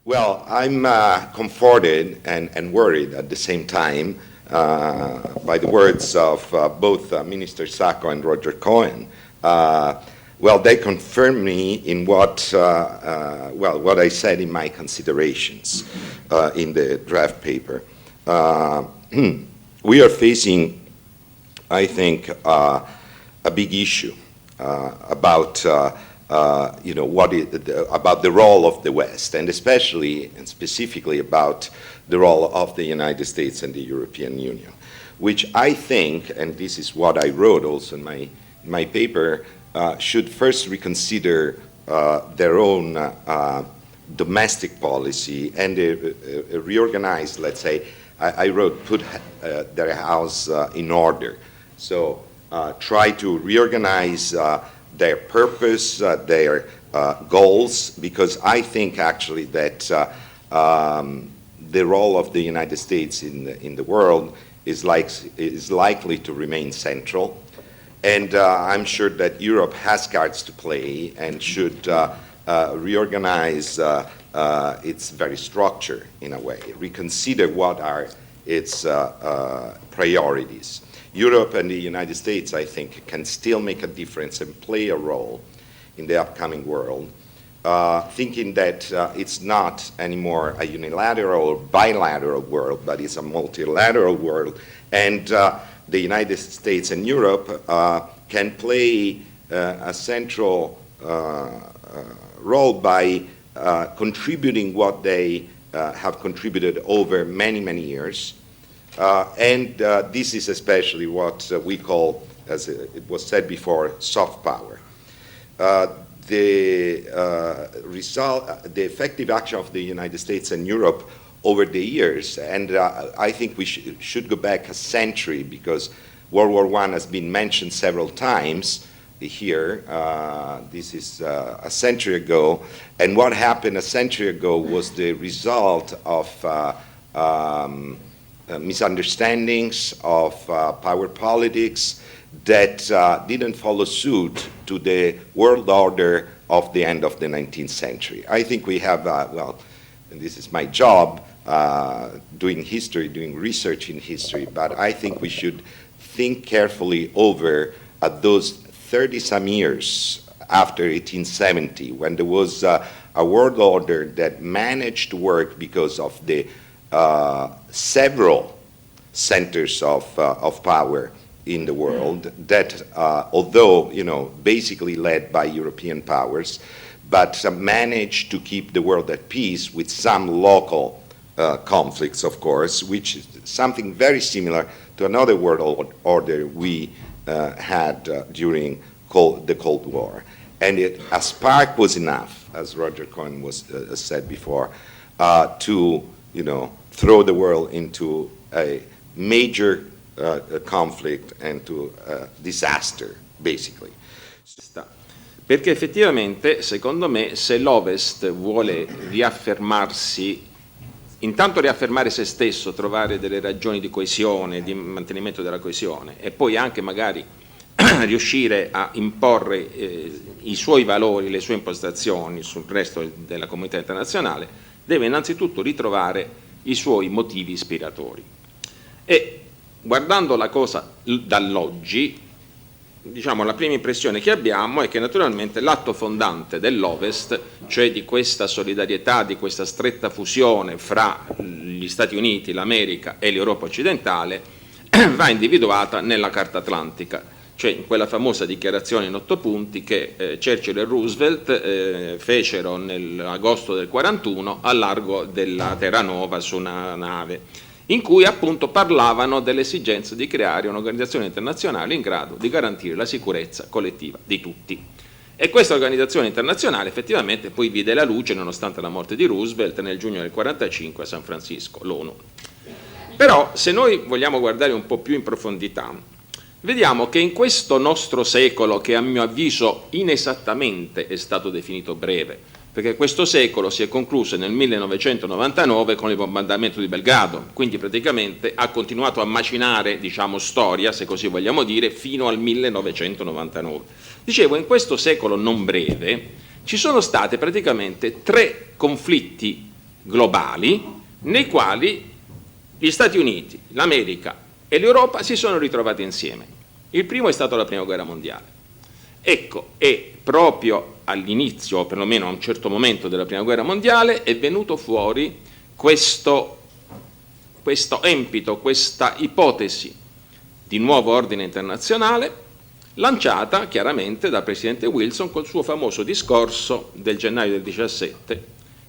Well, I'm comforted and worried at the same time by the words of both Minister Sacco and Roger Cohen. Well, they confirm me in what I said in my considerations in the draft paper. We are facing, I think, a big issue about about the role of the West, and especially and specifically about the role of the United States and the European Union, which I think, and this is what I wrote also in my paper, should first reconsider their own domestic policy and reorganize, let's say, I wrote, put their house in order. So try to reorganize their purpose, their goals, because I think actually that the role of the United States in the world is likely to remain central. And I'm sure that Europe has cards to play and should reorganize its very structure in a way, reconsider what are its priorities. Europe and the United States, I think, can still make a difference and play a role in the upcoming world, thinking that it's not anymore a unilateral or bilateral world, but it's a multilateral world. And the United States and Europe can play a central role by contributing what they have contributed over many, many years. And this is especially what we call, as it was said before, soft power. The effective action of the United States and Europe over the years, and I think we should go back a century, because World War I has been mentioned several times here. This is a century ago, and what happened a century ago was the result of misunderstandings of power politics that didn't follow suit to the world order of the end of the 19th century. I think we have, and this is my job, doing history, doing research in history, but I think we should think carefully over those 30-some years after 1870, when there was a world order that managed to work because of the several centers of power in the world that, although basically led by European powers, but managed to keep the world at peace with some local conflicts, of course, which is something very similar to another world order we had during the Cold War. And a spark was enough, as Roger Cohen said before, to throw the world into a major conflict and to disaster, basically. Perché effettivamente, secondo me, se l'Ovest vuole riaffermarsi, intanto riaffermare se stesso, trovare delle ragioni di coesione, di mantenimento della coesione, e poi anche magari riuscire a imporre i suoi valori, le sue impostazioni sul resto della comunità internazionale, deve innanzitutto ritrovare i suoi motivi ispiratori. E guardando la cosa dall'oggi, diciamo, la prima impressione che abbiamo è che naturalmente l'atto fondante dell'Ovest, cioè di questa solidarietà, di questa stretta fusione fra gli Stati Uniti, l'America e l'Europa occidentale, va individuata nella Carta Atlantica, cioè in quella famosa dichiarazione in 8 punti che Churchill e Roosevelt fecero nell'agosto del 41 a largo della Terranova su una nave, in cui appunto parlavano dell'esigenza di creare un'organizzazione internazionale in grado di garantire la sicurezza collettiva di tutti. E questa organizzazione internazionale effettivamente poi vide la luce, nonostante la morte di Roosevelt, nel giugno del 45 a San Francisco, l'ONU. Però se noi vogliamo guardare un po' più in profondità, vediamo che in questo nostro secolo, che a mio avviso inesattamente è stato definito breve, perché questo secolo si è concluso nel 1999 con il bombardamento di Belgrado, quindi praticamente ha continuato a macinare, diciamo, storia, se così vogliamo dire, fino al 1999. Dicevo, in questo secolo non breve ci sono state praticamente 3 conflitti globali nei quali gli Stati Uniti, l'America e l'Europa si sono ritrovati insieme. Il primo è stato la Prima Guerra Mondiale. Ecco, e proprio all'inizio, o perlomeno a un certo momento della Prima Guerra Mondiale, è venuto fuori questo empito, questa ipotesi di nuovo ordine internazionale, lanciata chiaramente dal presidente Wilson col suo famoso discorso del gennaio del 17,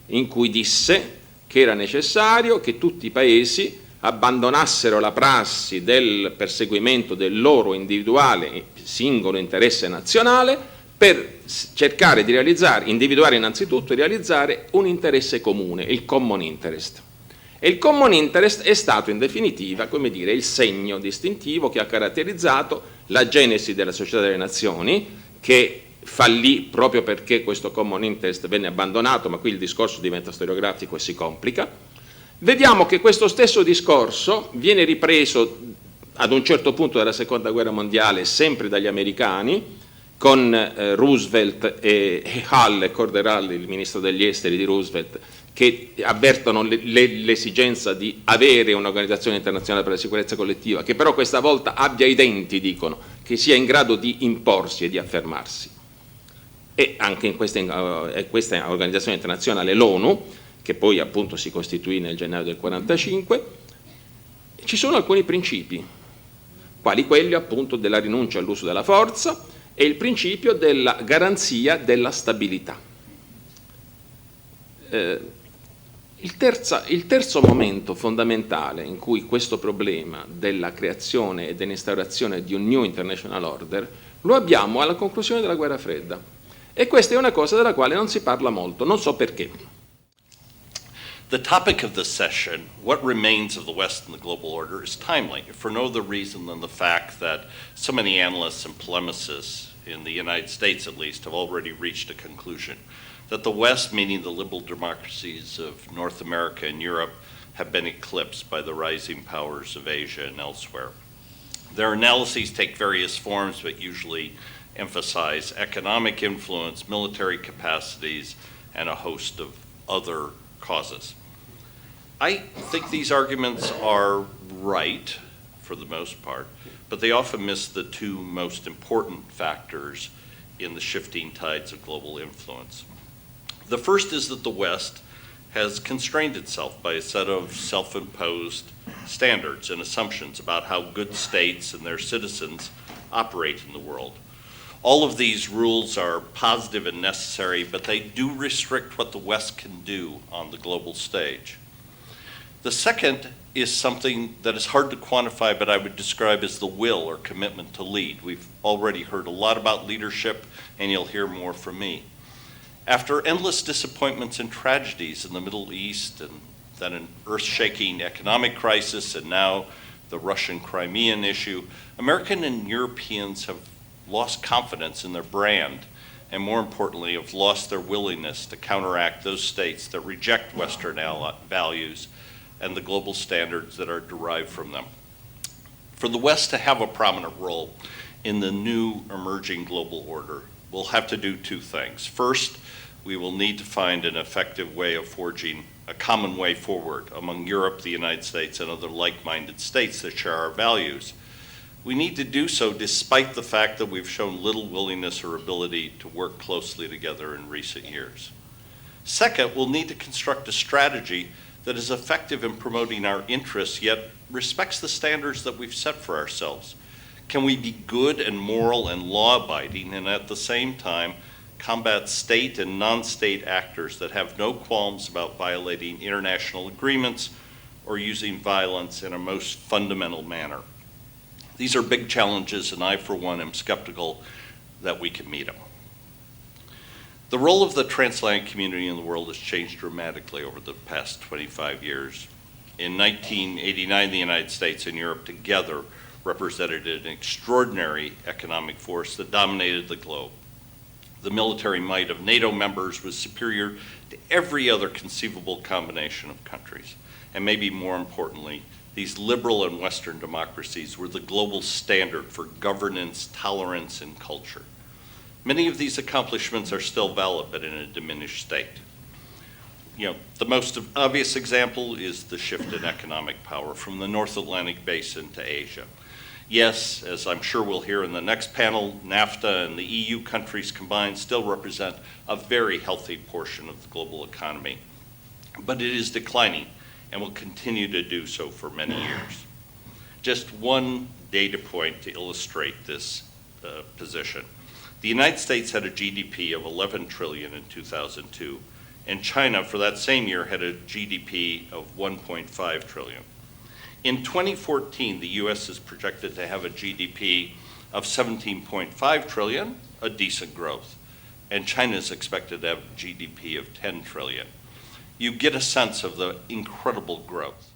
in cui disse che era necessario che tutti i paesi abbandonassero la prassi del perseguimento del loro individuale singolo interesse nazionale per cercare di individuare innanzitutto e realizzare un interesse comune, il common interest. E il common interest è stato in definitiva, come dire, il segno distintivo che ha caratterizzato la genesi della Società delle Nazioni, che fallì proprio perché questo common interest venne abbandonato, ma qui il discorso diventa storiografico e si complica. Vediamo che questo stesso discorso viene ripreso ad un certo punto della Seconda Guerra Mondiale sempre dagli americani, con Roosevelt e Hull, ricorderà il ministro degli esteri di Roosevelt, che avvertono l'esigenza di avere un'organizzazione internazionale per la sicurezza collettiva, che però questa volta abbia i denti, dicono, che sia in grado di imporsi e di affermarsi. E anche in questa organizzazione internazionale, l'ONU, che poi appunto si costituì nel gennaio del 1945, ci sono alcuni principi, quali quelli appunto della rinuncia all'uso della forza e il principio della garanzia della stabilità. Il terzo momento fondamentale in cui questo problema della creazione e dell'instaurazione di un New International Order lo abbiamo alla conclusione della Guerra Fredda. E questa è una cosa della quale non si parla molto, non so perché. The topic of this session, what remains of the West in the global order, is timely, for no other reason than the fact that so many analysts and polemicists, in the United States at least, have already reached a conclusion that the West, meaning the liberal democracies of North America and Europe, have been eclipsed by the rising powers of Asia and elsewhere. Their analyses take various forms, but usually emphasize economic influence, military capacities, and a host of other causes. I think these arguments are right for the most part, but they often miss the two most important factors in the shifting tides of global influence. The first is that the West has constrained itself by a set of self-imposed standards and assumptions about how good states and their citizens operate in the world. All of these rules are positive and necessary, but they do restrict what the West can do on the global stage. The second is something that is hard to quantify, but I would describe as the will or commitment to lead. We've already heard a lot about leadership, and you'll hear more from me. After endless disappointments and tragedies in the Middle East, and then an earth-shaking economic crisis, and now the Russian Crimean issue, American and Europeans have lost confidence in their brand, and more importantly, have lost their willingness to counteract those states that reject Western values and the global standards that are derived from them. For the West to have a prominent role in the new emerging global order, we'll have to do two things. First, we will need to find an effective way of forging a common way forward among Europe, the United States, and other like-minded states that share our values. We need to do so despite the fact that we've shown little willingness or ability to work closely together in recent years. Second, we'll need to construct a strategy that is effective in promoting our interests, yet respects the standards that we've set for ourselves. Can we be good and moral and law-abiding and at the same time combat state and non-state actors that have no qualms about violating international agreements or using violence in a most fundamental manner? These are big challenges, and I, for one, am skeptical that we can meet them. The role of the transatlantic community in the world has changed dramatically over the past 25 years. In 1989, the United States and Europe together represented an extraordinary economic force that dominated the globe. The military might of NATO members was superior to every other conceivable combination of countries. And maybe more importantly, these liberal and Western democracies were the global standard for governance, tolerance, and culture. Many of these accomplishments are still valid, but in a diminished state. The most obvious example is the shift in economic power from the North Atlantic basin to Asia. Yes, as I'm sure we'll hear in the next panel, NAFTA and the EU countries combined still represent a very healthy portion of the global economy. But it is declining and will continue to do so for many years. Just one data point to illustrate this position. The United States had a GDP of 11 trillion in 2002, and China for that same year had a GDP of 1.5 trillion. In 2014, the US is projected to have a GDP of 17.5 trillion, a decent growth, and China is expected to have a GDP of 10 trillion. You get a sense of the incredible growth.